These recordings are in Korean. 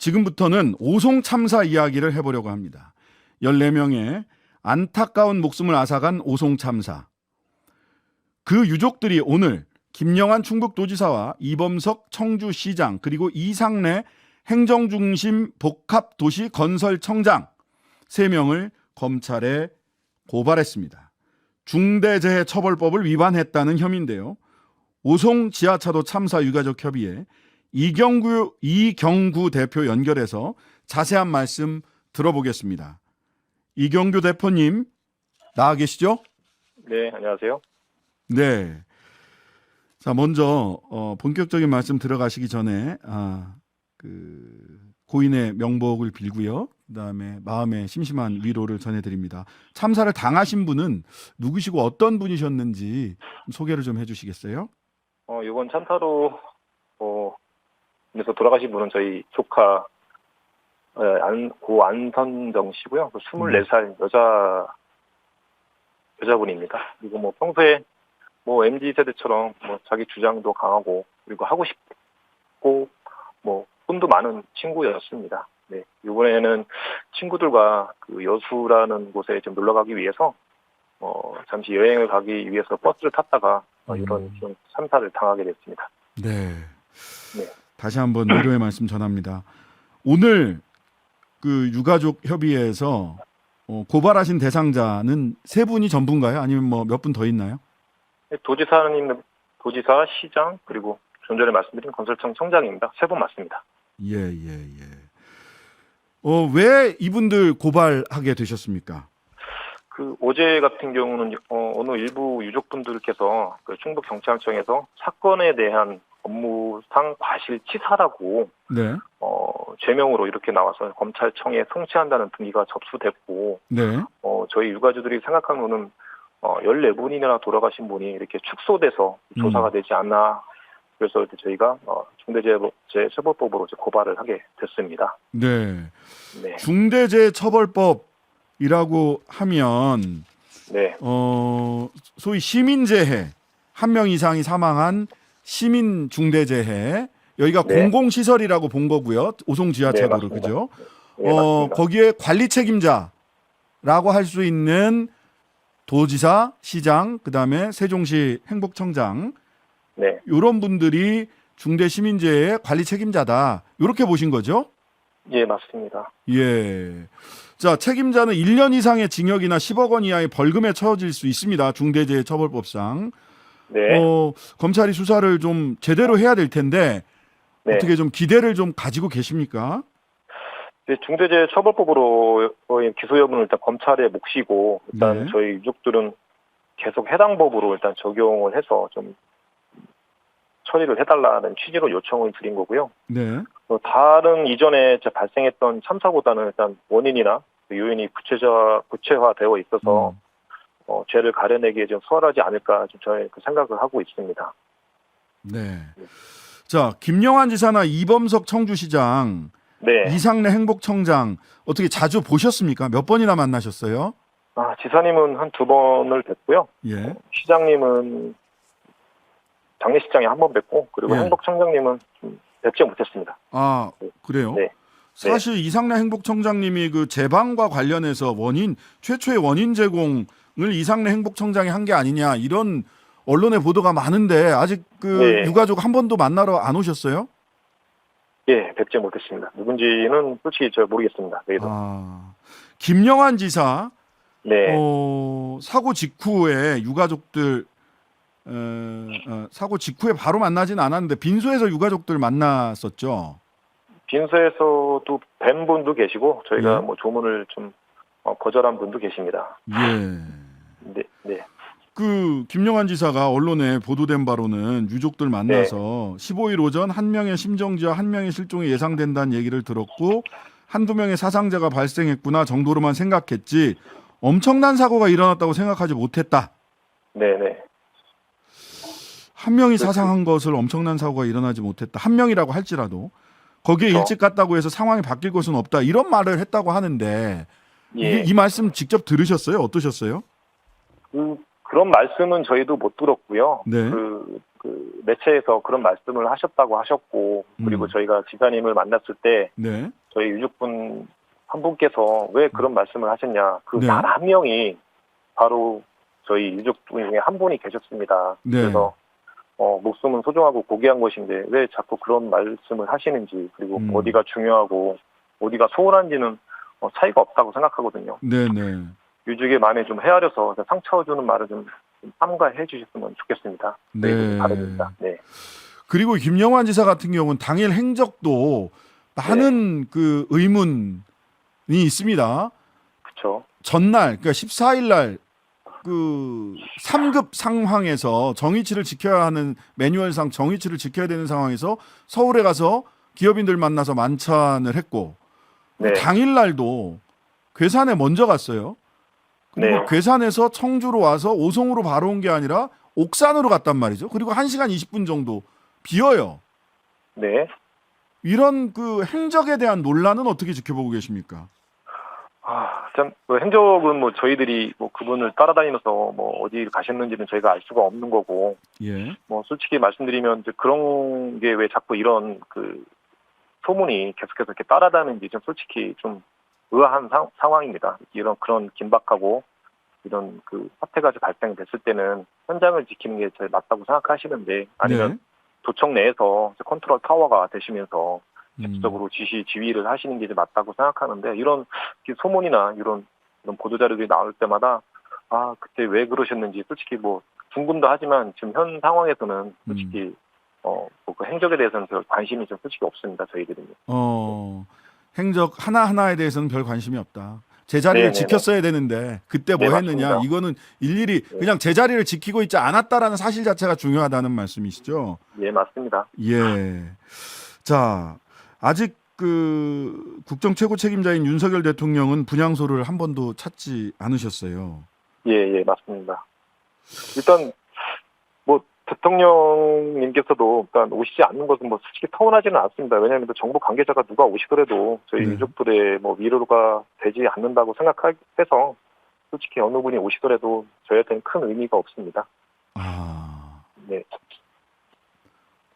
지금부터는 오송 참사 이야기를 해보려고 합니다. 14명의 안타까운 목숨을 앗아간 오송 참사. 그 유족들이 오늘 김영한 충북도지사와 이범석 청주시장 그리고 이상래 행정중심 복합도시건설청장 3명을 검찰에 고발했습니다. 중대재해처벌법을 위반했다는 혐의인데요. 오송 지하차도 참사 유가족 협의회 이경구 대표 연결해서 자세한 말씀 들어보겠습니다. 이경규 대표님 나와 계시죠? 네, 안녕하세요. 네. 자, 먼저 본격적인 말씀 들어가시기 전에 고인의 명복을 빌고요. 그다음에 마음의 심심한 위로를 전해드립니다. 참사를 당하신 분은 누구시고 어떤 분이셨는지 소개를 좀 해주시겠어요? 이번 참사로 그래서 돌아가신 분은 저희 조카 고 안선정 씨고요. 24살 여자분입니다. 그리고 뭐 평소에 뭐 MZ 세대처럼 뭐 자기 주장도 강하고 그리고 하고 싶고 뭐 꿈도 많은 친구였습니다. 네, 이번에는 친구들과 그 여수라는 곳에 좀 놀러 가기 위해서 잠시 여행을 가기 위해서 버스를 탔다가 이런 좀 참사를 당하게 됐습니다. 네. 네. 다시 한번 위로의 말씀 전합니다. 오늘 그 유가족 협의회에서 고발하신 대상자는 3분이 전부인가요? 아니면 뭐 몇 분 더 있나요? 도지사, 시장, 그리고 좀 전에 말씀드린 건설청 청장입니다. 3분 맞습니다. 예. 왜 이분들 고발하게 되셨습니까? 그 어제 같은 경우는 어느 일부 유족분들께서 그 충북경찰청에서 사건에 대한 업무상 과실치사라고 네. 죄명으로 이렇게 나와서 검찰청에 송치한다는 등기가 접수됐고 네. 저희 유가족들이 생각하는 14분이나 돌아가신 분이 이렇게 축소돼서 조사가 되지 않나. 그래서 저희가 중대재해처벌법으로 고발을 하게 됐습니다. 네. 네. 중대재해처벌법이라고 하면 네. 소위 시민재해 1명 이상이 사망한 시민 중대재해 여기가 네. 공공시설이라고 본 거고요. 오송 지하차도로. 네, 그죠? 네, 맞습니다. 거기에 관리 책임자라고 할 수 있는 도지사, 시장, 그다음에 세종시 행복청장 네. 이런 분들이 중대시민재해 관리 책임자다. 이렇게 보신 거죠? 예, 맞습니다. 예. 자, 책임자는 1년 이상의 징역이나 10억 원 이하의 벌금에 처해질 수 있습니다. 중대재해처벌법상. 네. 검찰이 수사를 좀 제대로 해야 될 텐데 네. 어떻게 좀 기대를 좀 가지고 계십니까? 네, 중대재해처벌법으로 기소 여부는 일단 검찰의 몫이고 일단 네. 저희 유족들은 계속 해당 법으로 일단 적용을 해서 좀 처리를 해달라는 취지로 요청을 드린 거고요. 네. 다른 이전에 발생했던 참사보다는 일단 원인이나 요인이 구체화되어 있어서 죄를 가려내기에 좀 수월하지 않을까 좀 저희 그 생각을 하고 있습니다. 네. 자, 김영한 지사나 이범석 청주시장, 네. 이상래 행복청장 어떻게 자주 보셨습니까? 몇 번이나 만나셨어요? 지사님은 한 2번을 뵀고요. 예. 시장님은 장례식장에 한 번 뵙고 그리고 예. 행복청장님은 좀 뵙지 못했습니다. 그래요? 네. 사실 이상래 행복청장님이 그 재방과 관련해서 최초의 원인 제공을 이상래 행복청장이 한 게 아니냐 이런 언론의 보도가 많은데 아직 네. 유가족 한 번도 만나러 안 오셨어요? 예, 뵙지 못했습니다. 누군지는 솔직히 잘 모르겠습니다. 그래도. 김영한 지사 네. 사고 직후에 유가족들 사고 직후에 바로 만나진 않았는데 빈소에서 유가족들 만났었죠. 빈소에서도 뵌 분도 계시고 저희가 예. 뭐 조문을 좀 거절한 분도 계십니다. 예. 네. 그 김영한 지사가 언론에 보도된 바로는 유족들 만나서 15일 오전 1명의 심정지와 1명의 실종이 예상된다는 얘기를 들었고 한두 명의 사상자가 발생했구나 정도로만 생각했지 엄청난 사고가 일어났다고 생각하지 못했다. 네네. 1명이 사상한 것을 엄청난 사고가 일어나지 못했다. 1명이라고 할지라도 거기에 그렇죠. 일찍 갔다고 해서 상황이 바뀔 것은 없다. 이런 말을 했다고 하는데 예. 이 말씀 직접 들으셨어요? 어떠셨어요? 그런 말씀은 저희도 못 들었고요. 네. 그 매체에서 그런 말씀을 하셨다고 하셨고, 그리고 저희가 지사님을 만났을 때 네. 저희 유족분 한 분께서 왜 그런 말씀을 하셨냐, 그 네. 단 한 명이 바로 저희 유족분 중에 한 분이 계셨습니다. 네. 그래서 목숨은 소중하고 고귀한 것인데 왜 자꾸 그런 말씀을 하시는지, 그리고 어디가 중요하고 어디가 소홀한지는 차이가 없다고 생각하거든요. 네네. 유족의 마음에 좀 헤아려서 상처 주는 말을 좀 삼가해 주셨으면 좋겠습니다. 네. 바랍니다. 네. 그리고 김영환 지사 같은 경우는 당일 행적도 많은 그 의문이 있습니다. 그렇죠. 전날, 그러니까 14일 날 그 3급 상황에서 정의치를 지켜야 하는 매뉴얼상 정의치를 지켜야 되는 상황에서 서울에 가서 기업인들 만나서 만찬을 했고, 네. 당일 날도 괴산에 먼저 갔어요. 그리고 네. 괴산에서 청주로 와서 오송으로 바로 온 게 아니라 옥산으로 갔단 말이죠. 그리고 1시간 20분 정도 비어요. 네. 이런 그 행적에 대한 논란은 어떻게 지켜보고 계십니까? 참, 행적은 뭐 저희들이 뭐 그분을 따라다니면서 뭐 어디 가셨는지는 저희가 알 수가 없는 거고, 예. 뭐 솔직히 말씀드리면 이제 그런 게 왜 자꾸 이런 그 소문이 계속해서 이렇게 따라다니는지 좀 솔직히 좀 의아한 상황입니다. 이런 그런 긴박하고 이런 그 사태가 발생됐을 때는 현장을 지키는 게 제일 맞다고 생각하시는데, 아니면 네. 도청 내에서 컨트롤 타워가 되시면서 음. 직접적으로 지휘를 하시는 게 이제 맞다고 생각하는데, 이런 소문이나 이런 보도자료들이 나올 때마다 그때 왜 그러셨는지 솔직히 뭐 궁금도 하지만 지금 현 상황에서는 솔직히 그 행적에 대해서는 별 관심이 좀 솔직히 없습니다. 저희들은요. 행적 하나하나에 대해서는 별 관심이 없다. 제자리를 네네네. 지켰어야 되는데 그때 뭐 네, 했느냐. 맞습니다. 이거는 일일이 네. 그냥 제자리를 지키고 있지 않았다라는 사실 자체가 중요하다는 말씀이시죠? 예, 맞습니다. 예. 자, 아직 그 국정 최고 책임자인 윤석열 대통령은 분향소를 한 번도 찾지 않으셨어요. 예, 맞습니다. 일단 뭐 대통령님께서도 일단 오시지 않는 것은 뭐 솔직히 서운하지는 않습니다. 왜냐하면 또 정부 관계자가 누가 오시더라도 저희 네. 유족들의 뭐 위로가 되지 않는다고 생각해서 솔직히 어느 분이 오시더라도 저희한테는 큰 의미가 없습니다. 네,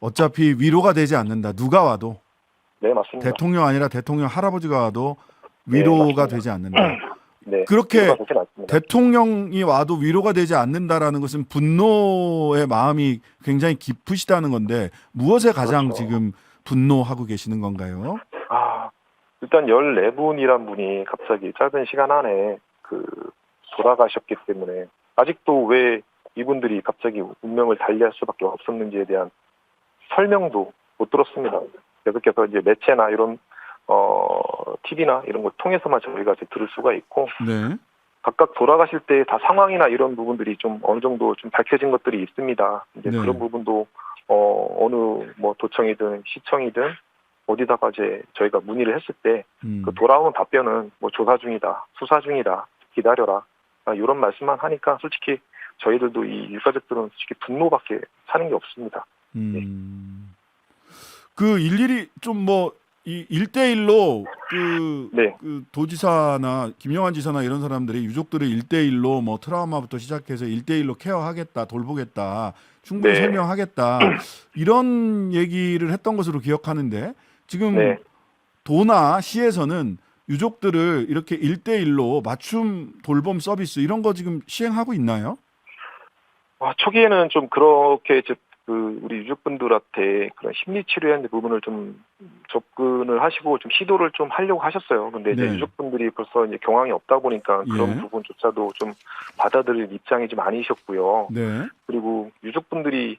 어차피 위로가 되지 않는다. 누가 와도 네 맞습니다. 대통령 아니라 대통령 할아버지가 와도 네, 위로가 맞습니다. 되지 않는다. 네, 그렇게 위로가 되진 않습니다. 대통령이 와도 위로가 되지 않는다라는 것은 분노의 마음이 굉장히 깊으시다는 건데 무엇에 가장 그렇죠. 지금 분노하고 계시는 건가요? 일단 14분이란 분이 갑자기 짧은 시간 안에 돌아가셨기 때문에 아직도 왜 이분들이 갑자기 운명을 달리할 수밖에 없었는지에 대한 설명도 못 들었습니다. 계속해서 이제 매체나 이런 TV나 이런 걸 통해서만 저희가 이제 들을 수가 있고, 네. 각각 돌아가실 때 다 상황이나 이런 부분들이 좀 어느 정도 좀 밝혀진 것들이 있습니다. 이제 네. 그런 부분도 어느 뭐 도청이든 시청이든 어디다가 이제 저희가 문의를 했을 때 그 돌아오는 답변은 뭐 조사 중이다, 수사 중이다, 기다려라, 이런 말씀만 하니까 솔직히 저희들도 이 유가족들은 솔직히 분노밖에 사는 게 없습니다. 그 일일이 좀 뭐 이 1대1로 네. 그 도지사나 김영환 지사나 이런 사람들이 유족들을 1대1로 뭐 트라우마부터 시작해서 1대1로 케어하겠다, 돌보겠다, 충분히 네. 설명하겠다 이런 얘기를 했던 것으로 기억하는데 지금 네. 도나 시에서는 유족들을 이렇게 1대1로 맞춤 돌봄 서비스 이런 거 지금 시행하고 있나요? 초기에는 좀 그렇게 이제 우리 유족분들한테 그런 심리 치료에 대한 부분을 좀 접근을 하시고 좀 시도를 좀 하려고 하셨어요. 근데 이제 네. 유족분들이 벌써 이제 경황이 없다 보니까 그런 예. 부분조차도 좀 받아들일 입장이 좀 아니셨고요. 네. 그리고 유족분들이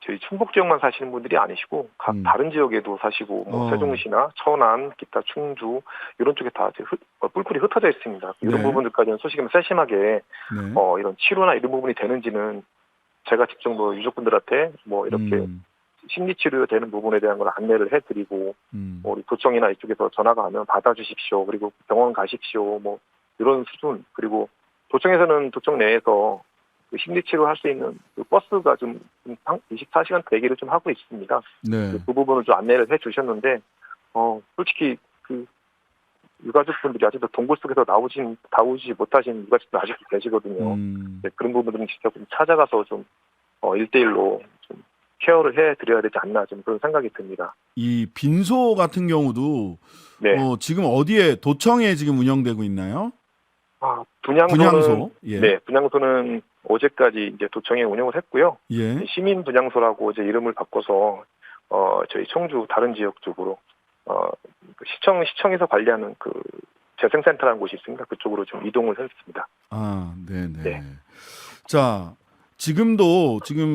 저희 충북 지역만 사시는 분들이 아니시고 각 다른 지역에도 사시고 뭐 세종시나 천안, 기타 충주 이런 쪽에 다 이제 뿔뿔이 흩어져 있습니다. 이런 네. 부분들까지는 소식은 세심하게 네. 이런 치료나 이런 부분이 되는지는 제가 직접 뭐 유족분들한테 뭐 이렇게 심리 치료되는 부분에 대한 걸 안내를 해드리고 우리 도청이나 이쪽에서 전화가 오면 받아주십시오. 그리고 병원 가십시오. 뭐 이런 수준. 그리고 도청에서는 도청 내에서 그 심리 치료 할 수 있는 그 버스가 좀 24시간 대기를 좀 하고 있습니다. 네. 그 부분을 좀 안내를 해주셨는데 솔직히 유가족분들이 아직도 동굴 속에서 나오지 못하신 유가족들 아직도 계시거든요. 네, 그런 부분들은 직접 좀 찾아가서 좀 1대1로 좀 케어를 해드려야 되지 않나 좀 그런 생각이 듭니다. 이 빈소 같은 경우도 네. 지금 어디에 도청에 지금 운영되고 있나요? 분향소는 예. 네, 분향소는 어제까지 이제 도청에 운영을 했고요. 예. 시민 분향소라고 이제 이름을 바꿔서 저희 청주 다른 지역 쪽으로 그 시청에서 관리하는 그 재생센터라는 곳이 있습니다. 그쪽으로 좀 이동을 했습니다. 네네. 네. 자, 지금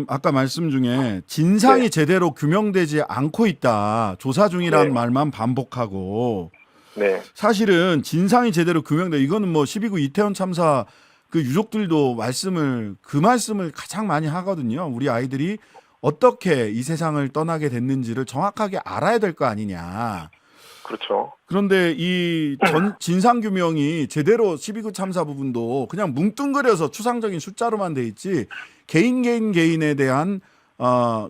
아까 말씀 중에 진상이 네. 제대로 규명되지 않고 있다. 조사 중이라는 네. 말만 반복하고 네. 사실은 진상이 제대로 규명돼. 이거는 뭐 12구 이태원 참사 그 유족들도 그 말씀을 가장 많이 하거든요. 우리 아이들이 어떻게 이 세상을 떠나게 됐는지를 정확하게 알아야 될 거 아니냐. 그렇죠. 그런데 이 진상 규명이 제대로 12구 참사 부분도 그냥 뭉뚱그려서 추상적인 숫자로만 돼 있지 개인에 대한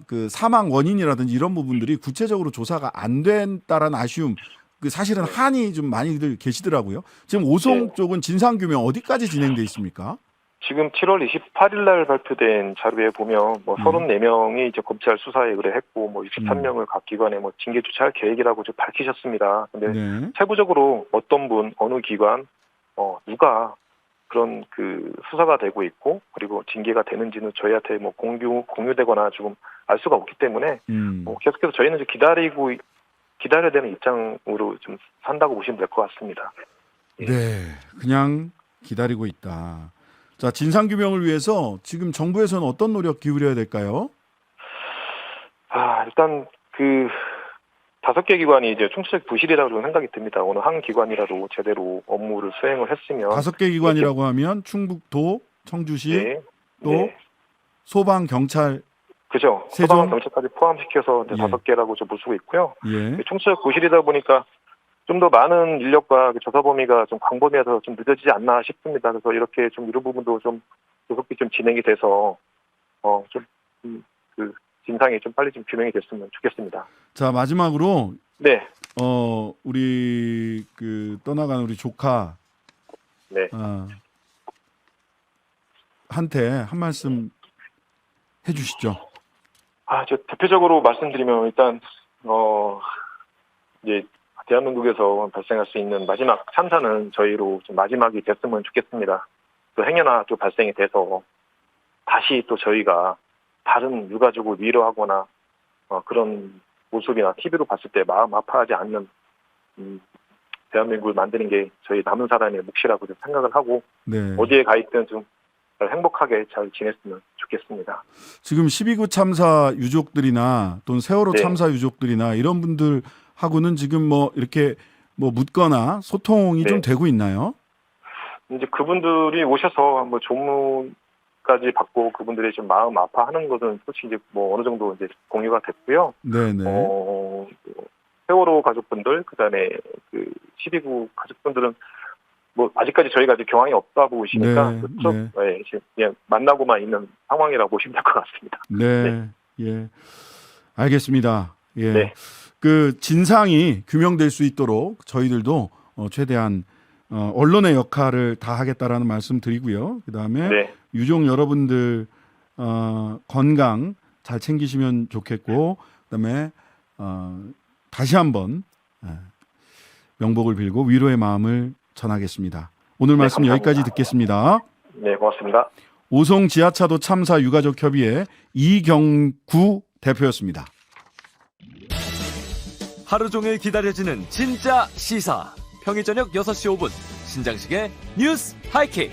그 사망 원인이라든지 이런 부분들이 구체적으로 조사가 안 된다라는 아쉬움. 그 사실은 한이 좀 많이들 계시더라고요. 지금 오송 쪽은 진상 규명 어디까지 진행돼 있습니까? 지금 7월 28일 날 발표된 자료에 보면 뭐 34명이 이제 검찰 수사에 의뢰했고 뭐 63명을 각 기관에 뭐 징계 조치할 계획이라고 좀 밝히셨습니다. 근데 네. 세부적으로 어떤 분, 어느 기관, 누가 그런 그 수사가 되고 있고 그리고 징계가 되는지는 저희한테 뭐 공유되거나 조금 알 수가 없기 때문에 계속해서 저희는 이제 기다려야 되는 입장으로 좀 산다고 보시면 될 것 같습니다. 네, 그냥 기다리고 있다. 자, 진상규명을 위해서 지금 정부에서는 어떤 노력 기울여야 될까요? 일단 그 5개 기관이 이제 총체적 부실이라고 생각이 듭니다. 어느 한 기관이라도 제대로 업무를 수행을 했으면 5개 기관이라고 하면 충북도, 청주시, 네. 또 네. 소방, 경찰, 그죠. 세종? 소방 경찰까지 포함시켜서 이제 예. 5개라고 좀 볼 수가 있고요. 예. 총체적 부실이다 보니까 좀 더 많은 인력과 조사 범위가 좀 광범위해서 좀 늦어지지 않나 싶습니다. 그래서 이렇게 좀 이런 부분도 좀 조속히 좀 진행이 돼서 그 진상이 좀 빨리 좀 규명이 됐으면 좋겠습니다. 자, 마지막으로 네. 우리 그 떠나간 우리 조카 네. 한테 한 말씀 해주시죠. 저 대표적으로 말씀드리면 일단 이제 대한민국에서 발생할 수 있는 마지막 참사는 저희로 좀 마지막이 됐으면 좋겠습니다. 또 행여나 또 발생이 돼서 다시 또 저희가 다른 유가족을 위로하거나 그런 모습이나 TV로 봤을 때 마음 아파하지 않는 대한민국을 만드는 게 저희 남은 사람의 몫이라고 좀 생각을 하고 네. 어디에 가 있든 좀 행복하게 잘 지냈으면 좋겠습니다. 지금 12구 참사 유족들이나 또는 세월호 네. 참사 유족들이나 이런 분들하고는 지금 뭐 이렇게 뭐 묻거나 소통이 네. 좀 되고 있나요? 이제 그분들이 오셔서 뭐 조문까지 받고 그분들이 좀 마음 아파하는 것은 솔직히 이제 뭐 어느 정도 이제 공유가 됐고요. 네네. 세월호 가족분들 그다음에 그 12구 가족분들은 뭐 아직까지 저희가 아직 경황이 없다 보시니까 네, 그쪽 네. 그냥 만나고만 있는 상황이라고 보시면 될 것 같습니다. 네. 예. 알겠습니다. 예. 네. 그 진상이 규명될 수 있도록 저희들도 최대한 언론의 역할을 다 하겠다라는 말씀 드리고요. 그다음에 네. 유족 여러분들 건강 잘 챙기시면 좋겠고 그다음에 다시 한번 명복을 빌고 위로의 마음을 전하겠습니다. 오늘 말씀 감사합니다. 여기까지 듣겠습니다. 네, 고맙습니다. 오송 지하차도 참사 유가족 협의회 이경구 대표였습니다. 하루 종일 기다려지는 진짜 시사. 평일 저녁 6시 5분 신장식의 뉴스 하이킥.